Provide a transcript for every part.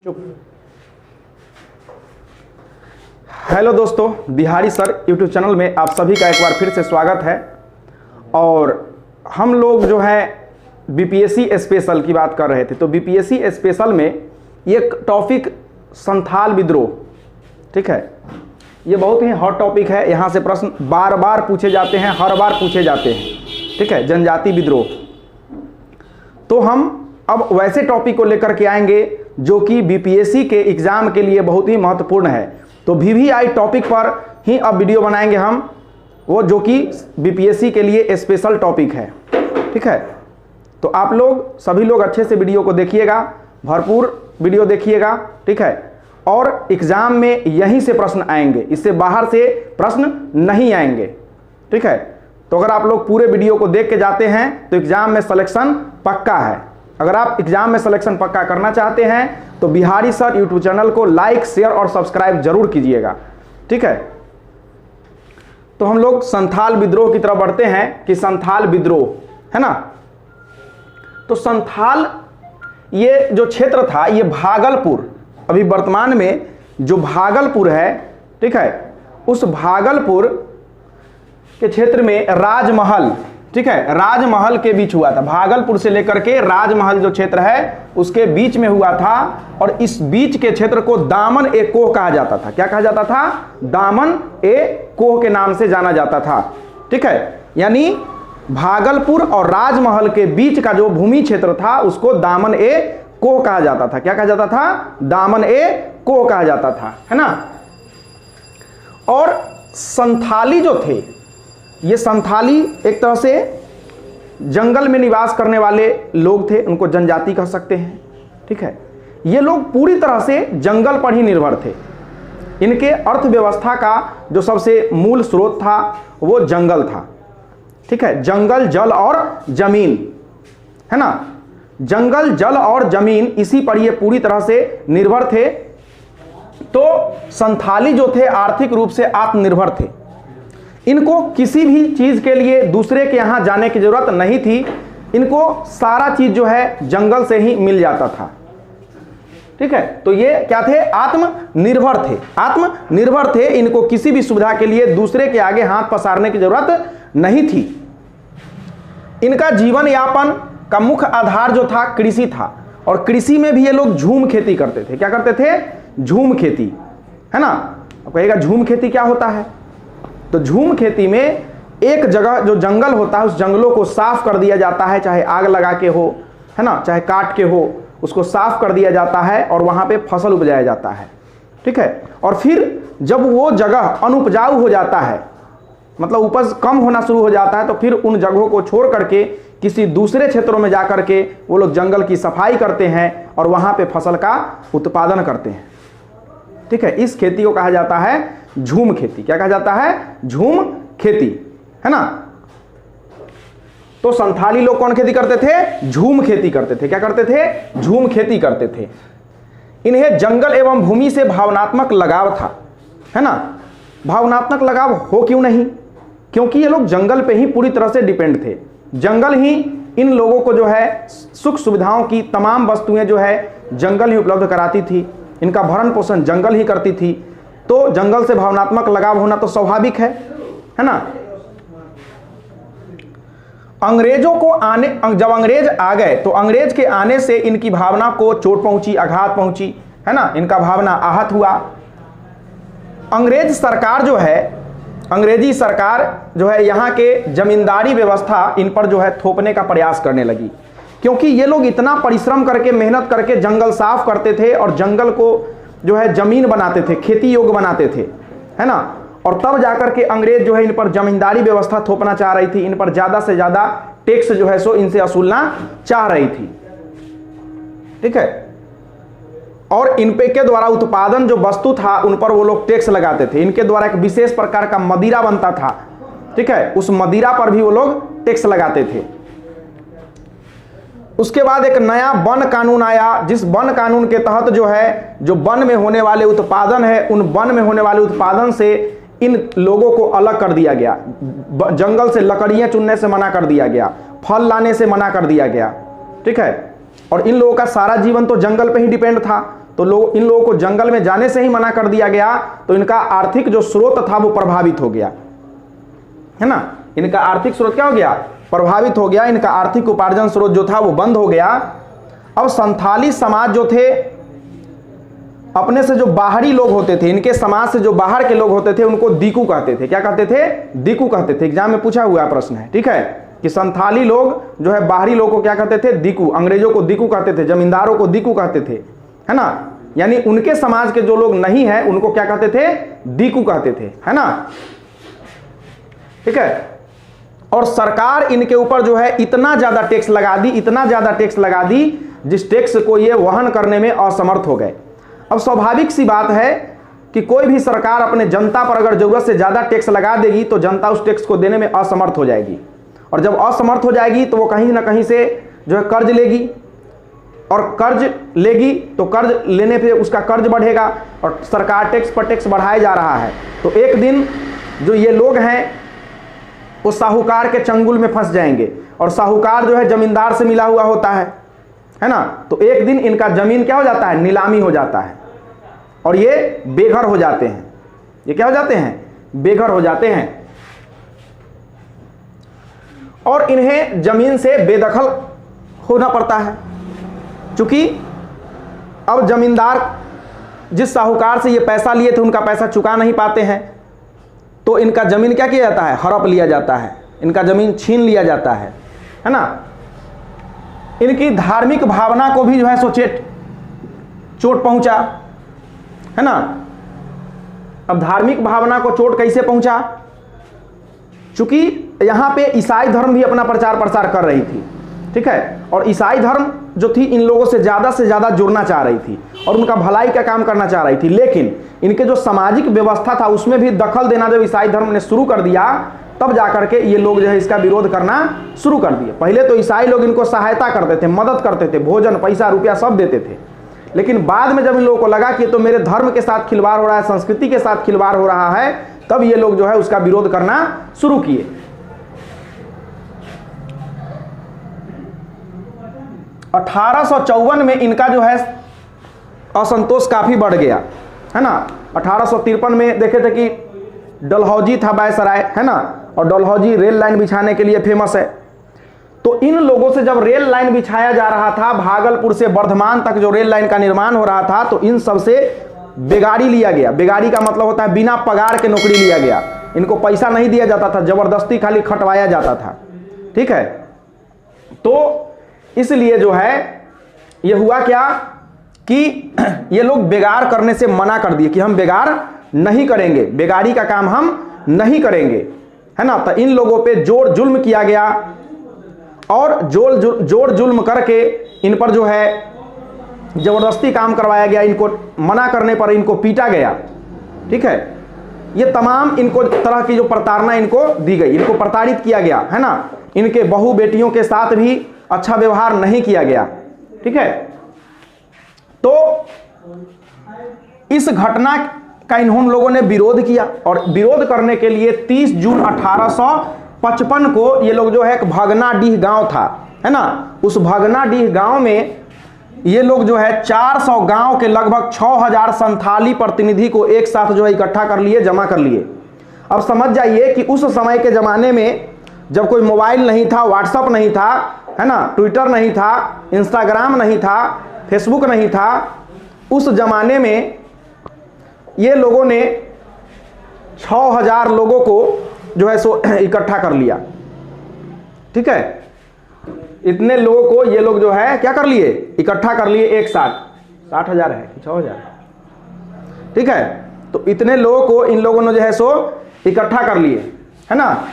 चुप। हेलो दोस्तों, Bihari sir YouTube channel में आप सभी का एक बार फिर से स्वागत है। और हम लोग जो है बीपीएससी स्पेशल की बात कर रहे थे। तो बीपीएससी स्पेशल में एक टॉपिक संथाल विद्रोह, ठीक है, ये बहुत ही हॉट टॉपिक है। यहाँ से प्रश्न बार बार पूछे जाते हैं, हर बार पूछे जाते हैं, ठीक है, जनजाति विद्रोह। तो हम अब वैसे टॉपिक को लेकर के आएंगे जो कि बीपीएससी के एग्जाम के लिए बहुत ही महत्वपूर्ण है। तो वीवीआई टॉपिक पर ही अब वीडियो बनाएंगे हम, वो जो कि बीपीएससी के लिए स्पेशल टॉपिक है, ठीक है। तो आप लोग सभी लोग अच्छे से वीडियो को देखिएगा, भरपूर वीडियो देखिएगा, ठीक है। और एग्जाम में यहीं से प्रश्न आएंगे, इससे बाहर से प्रश्न नहीं आएंगे, ठीक है। तो अगर आप लोग पूरे वीडियो को देख के जाते हैं तो एग्जाम में सिलेक्शन पक्का है। अगर आप एग्जाम में सिलेक्शन पक्का करना चाहते हैं तो बिहारी सर यूट्यूब चैनल को लाइक, शेयर और सब्सक्राइब जरूर कीजिएगा, ठीक है। तो हम लोग संथाल विद्रोह की तरफ बढ़ते हैं कि संथाल विद्रोह है ना। तो संथाल ये जो क्षेत्र था, ये भागलपुर, अभी वर्तमान में जो भागलपुर है, ठीक है, उस भागलपुर के क्षेत्र में राजमहल, ठीक है, राजमहल के बीच हुआ था। भागलपुर से लेकर के राजमहल जो क्षेत्र है उसके बीच में हुआ था। और इस बीच के क्षेत्र को दामन ए कोह कहा जाता था। क्या कहा जाता था? दामन ए कोह के नाम से जाना जाता था, ठीक है। यानी भागलपुर और राजमहल के बीच का जो भूमि क्षेत्र था उसको दामन ए कोह कहा जाता था। क्या कहा जाता था? दामन ए कोह कहा जाता था, है ना। और संथाली जो थे, ये संथाली एक तरह से जंगल में निवास करने वाले लोग थे, उनको जनजाति कह सकते हैं, ठीक है। ये लोग पूरी तरह से जंगल पर ही निर्भर थे। इनके अर्थव्यवस्था का जो सबसे मूल स्रोत था वो जंगल था, ठीक है। जंगल, जल और जमीन, है ना। जंगल, जल और जमीन, इसी पर ये पूरी तरह से निर्भर थे। तो संथाली जो थे आर्थिक रूप से आत्मनिर्भर थे। इनको किसी भी चीज के लिए दूसरे के यहां जाने की जरूरत नहीं थी। इनको सारा चीज जो है जंगल से ही मिल जाता था, ठीक है। तो ये क्या थे? आत्मनिर्भर थे। आत्मनिर्भर थे, इनको किसी भी सुविधा के लिए दूसरे के आगे हाथ पसारने की जरूरत नहीं थी। इनका जीवन यापन का मुख्य आधार जो था कृषि था। और कृषि में भी ये लोग झूम खेती करते थे। क्या करते थे? झूम खेती, है ना। अब कहेगा झूम खेती क्या होता है? तो झूम खेती में एक जगह जो जंगल होता है उस जंगलों को साफ कर दिया जाता है, चाहे आग लगा के हो, है ना, चाहे काट के हो, उसको साफ कर दिया जाता है और वहां पे फसल उपजाया जाता है, ठीक है। और फिर जब वो जगह अनुपजाऊ हो जाता है, मतलब उपज कम होना शुरू हो जाता है, तो फिर उन जगहों को छोड़ करके किसी दूसरे क्षेत्रों में जाकर के वो लोग जंगल की सफाई करते हैं और वहां पे फसल का उत्पादन करते हैं, ठीक है। इस खेती को कहा जाता है झूम खेती। क्या कहा जाता है? झूम खेती, है ना। तो संथाली लोग कौन खेती करते थे? झूम खेती करते थे। क्या करते थे? झूम खेती करते थे। इन्हें जंगल एवं भूमि से भावनात्मक लगाव था, है ना। भावनात्मक लगाव हो क्यों नहीं? क्योंकि ये लोग जंगल पे ही पूरी तरह से डिपेंड थे। जंगल ही इन लोगों को जो है सुख सुविधाओं की तमाम वस्तुएं जो है जंगल ही उपलब्ध कराती थी। इनका भरण पोषण जंगल ही करती थी। तो जंगल से भावनात्मक लगाव होना तो स्वाभाविक है ना। अंग्रेजों को जब अंग्रेज आ गए तो अंग्रेज के आने से इनकी भावना को चोट पहुंची, आघात पहुंची, है ना। इनका भावना आहत हुआ। अंग्रेज सरकार जो है, अंग्रेजी सरकार जो है यहाँ के जमींदारी व्यवस्था इन पर जो है थोपने का प्रयास करने लगी। क्योंकि ये लोग इतना परिश्रम करके, मेहनत करके जंगल साफ करते थे और जंगल को जो है जमीन बनाते थे, खेती योग्य बनाते थे, है ना। और तब जाकर के अंग्रेज जो है इन पर जमींदारी व्यवस्था थोपना चाह रही थी। इन पर ज्यादा से ज्यादा टैक्स जो है सो इनसे वसूलना चाह रही थी, ठीक है। और इनपे के द्वारा उत्पादन जो वस्तु था उन पर वो लोग टैक्स लगाते थे। इनके द्वारा एक विशेष प्रकार का मदिरा बनता था, ठीक है, उस मदिरा पर भी वो लोग टैक्स लगाते थे। उसके बाद एक नया वन कानून आया, जिस वन कानून के तहत जो है जो वन में होने वाले उत्पादन है, उन वन में होने वाले उत्पादन से इन लोगों को अलग कर दिया गया। जंगल से लकड़ियां चुनने से मना कर दिया गया, फल लाने से मना कर दिया गया, ठीक है। और इन लोगों का सारा जीवन तो जंगल पे ही डिपेंड था। तो लोग इन लोगों को जंगल में जाने से ही मना कर दिया गया, तो इनका आर्थिक जो स्रोत था वो प्रभावित हो गया, है ना। इनका आर्थिक स्रोत क्या हो गया, प्रभावित हो गया। इनका आर्थिक उपार्जन स्रोत जो था वो बंद हो गया। अब संथाली समाज जो थे, अपने से जो बाहरी लोग होते थे, इनके समाज से जो बाहर के लोग होते थे, उनको दीकू कहते थे। क्या कहते थे, दीकू कहते थे। एग्जाम में पूछा हुआ प्रश्न है, ठीक है, कि संथाली लोग जो है बाहरी लोग को क्या कहते थे, दीकू। अंग्रेजों को दीकू कहते थे, जमींदारों को दीकू कहते थे, है ना। यानी उनके समाज के जो लोग नहीं है उनको क्या कहते थे, दीकू कहते थे, है ना, ठीक है। और सरकार इनके ऊपर जो है इतना ज्यादा टैक्स लगा दी, इतना ज्यादा टैक्स लगा दी, जिस टैक्स को ये वहन करने में असमर्थ हो गए। अब स्वाभाविक सी बात है कि कोई भी सरकार अपने जनता पर अगर जरूरत से ज्यादा टैक्स लगा देगी तो जनता उस टैक्स को देने में असमर्थ हो जाएगी, और जब असमर्थ हो जाएगी तो वो कहीं ना कहीं से जो है कर्ज लेगी, और कर्ज लेगी तो कर्ज लेने पे उसका कर्ज बढ़ेगा, और सरकार टैक्स पर टैक्स बढ़ाए जा रहा है। तो एक दिन जो ये लोग हैं वो साहूकार के चंगुल में फंस जाएंगे, और साहूकार जो है जमींदार से मिला हुआ होता है ना। तो एक दिन इनका जमीन क्या हो जाता है, नीलामी हो जाता है, और ये बेघर हो जाते हैं। ये क्या हो जाते हैं, बेघर हो जाते हैं, और इन्हें जमीन से बेदखल होना पड़ता है। क्योंकि अब जमींदार जिस साहूकार से ये पैसा लिए थे उनका पैसा चुका नहीं पाते हैं, तो इनका जमीन क्या किया जाता है, हड़प लिया जाता है, इनका जमीन छीन लिया जाता है ना। इनकी धार्मिक भावना को भी जो है सो चोट पहुंचा, है ना। अब धार्मिक भावना को चोट कैसे पहुंचा, चूंकि यहां पे ईसाई धर्म भी अपना प्रचार प्रसार कर रही थी, ठीक है, और ईसाई धर्म जो थी इन लोगों से ज्यादा जुड़ना चाह रही थी और उनका भलाई का काम करना चाह रही थी। लेकिन इनके जो सामाजिक व्यवस्था था उसमें भी दखल देना जब ईसाई धर्म ने शुरू कर दिया, तब जाकर के ये लोग जो है इसका विरोध करना शुरू कर दिए। पहले तो ईसाई लोग इनको सहायता करते थे, मदद करते थे, भोजन, पैसा, रुपया सब देते थे। लेकिन बाद में जब इन लोगों को लगा कि तो मेरे धर्म के साथ खिलवाड़ हो रहा है, संस्कृति के साथ खिलवाड़ हो रहा है, तब ये लोग जो है उसका विरोध करना शुरू किए। (1854) में इनका जो है असंतोष काफी बढ़ गया, है ना। 1853 में देखे थे कि डलहौजी था वायसराय, है ना, और डलहौजी रेल लाइन बिछाने के लिए फेमस है। तो इन लोगों से जब रेल लाइन बिछाया जा रहा था, भागलपुर से वर्धमान तक जो रेल लाइन का निर्माण हो रहा था, तो इन सबसे बेगारी लिया गया। बेगारी का मतलब होता है बिना पगार के नौकरी लिया गया। इनको पैसा नहीं दिया जाता था, जबरदस्ती खाली खटवाया जाता था, ठीक है। तो इसलिए जो है ये हुआ क्या कि ये लोग बेगार करने से मना कर दिए कि हम बेगार नहीं करेंगे, बेगारी का काम हम नहीं करेंगे, है ना। तो इन लोगों पे जोर जुल्म किया गया, और जोर जुल्म करके इन पर जो है जबरदस्ती काम करवाया गया। इनको मना करने पर इनको पीटा गया, ठीक है। ये तमाम इनको तरह की जो प्रताड़ना इनको दी गई, इनको प्रताड़ित किया गया, है ना। इनके बहू बेटियों के साथ भी अच्छा व्यवहार नहीं किया गया, ठीक है। तो इस घटना का इन लोगों ने विरोध किया, और विरोध करने के लिए 30 जून 1855 को ये लोग जो है एक भगनाडीह गांव था, है ना, उस भगनाडीह गांव में ये लोग जो है 400 गांव के लगभग 6000 संथाली प्रतिनिधि को एक साथ जो है इकट्ठा कर लिए, जमा कर लिए। अब समझ जाइए कि उस समय के जमाने में जब कोई मोबाइल नहीं था, व्हाट्सएप नहीं था, है ना, ट्विटर नहीं था, इंस्टाग्राम नहीं था, फेसबुक नहीं था, उस जमाने में ये लोगों ने 6000 लोगों को जो है सो इकट्ठा कर लिया, ठीक है। इतने लोगों को ये लोग जो है क्या कर लिए, इकट्ठा कर लिए एक साथ। 60,000 है कि 6,000, ठीक है। तो इतने लोगों को इन लोगों ने जो है सो इकट्ठा कर लिए, है ना।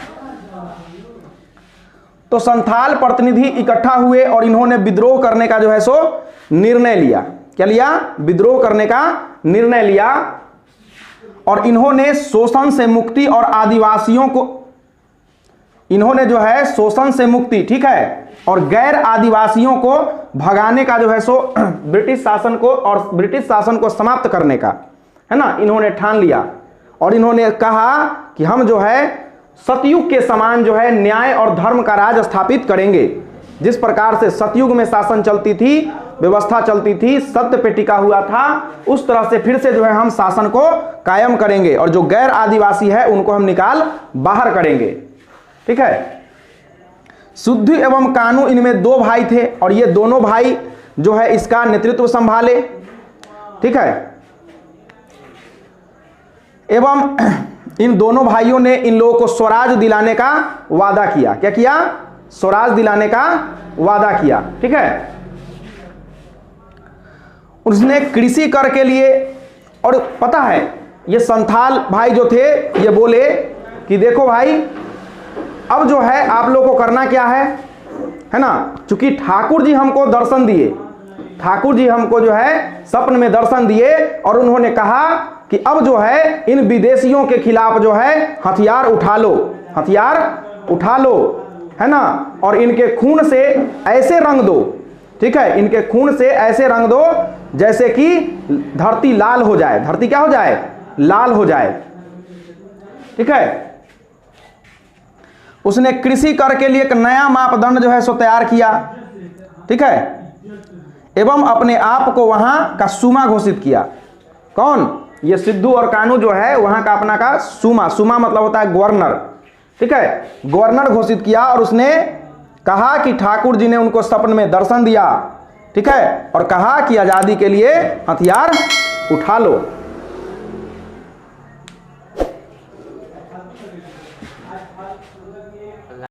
तो संथाल प्रतिनिधि इकट्ठा हुए और इन्होंने विद्रोह करने का जो है सो निर्णय लिया। क्या लिया, विद्रोह करने का निर्णय लिया, और इन्होंने शोषण से मुक्ति और आदिवासियों को, इन्होंने जो है शोषण से मुक्ति, ठीक है, और गैर आदिवासियों को भगाने का जो है सो ब्रिटिश शासन को, और ब्रिटिश शासन को समाप्त करने का, है ना, इन्होंने ठान लिया। और इन्होंने कहा कि हम जो है सतयुग के समान जो है न्याय और धर्म का राज स्थापित करेंगे। जिस प्रकार से सतयुग में शासन चलती थी व्यवस्था चलती थी, सत्य पे टिका हुआ था, उस तरह से फिर से जो है हम शासन को कायम करेंगे और जो गैर आदिवासी है उनको हम निकाल बाहर करेंगे। ठीक है। सिद्धू एवं कान्हू इनमें दो भाई थे और ये दोनों भाई जो है इसका नेतृत्व संभाले। ठीक है। एवं इन दोनों भाइयों ने इन लोगों को स्वराज दिलाने का वादा किया। क्या किया? स्वराज दिलाने का वादा किया। ठीक है। उसने कृषि कर के लिए, और पता है ये संथाल भाई जो थे ये बोले कि देखो भाई अब जो है आप लोग को करना क्या है ना, क्योंकि ठाकुर जी हमको दर्शन दिए, ठाकुर जी हमको जो है स्वप्न में दर्शन दिए और उन्होंने कहा कि अब जो है इन विदेशियों के खिलाफ जो है हथियार उठा लो, हथियार उठा लो, है ना, और इनके खून से ऐसे रंग दो। ठीक है। इनके खून से ऐसे रंग दो जैसे कि धरती लाल हो जाए। धरती क्या हो जाए? लाल हो जाए। ठीक है। उसने कृषि कर के लिए एक नया मापदंड जो है सो तैयार किया। ठीक है। एवं अपने आप को वहां का सूमा घोषित किया। कौन? ये सिद्धू और कान्हू जो है वहां का अपना का सूमा, सूमा मतलब होता है गवर्नर। ठीक है। गवर्नर घोषित किया और उसने कहा कि ठाकुर जी ने उनको स्वप्न में दर्शन दिया। ठीक है। और कहा कि आजादी के लिए हथियार उठा लो।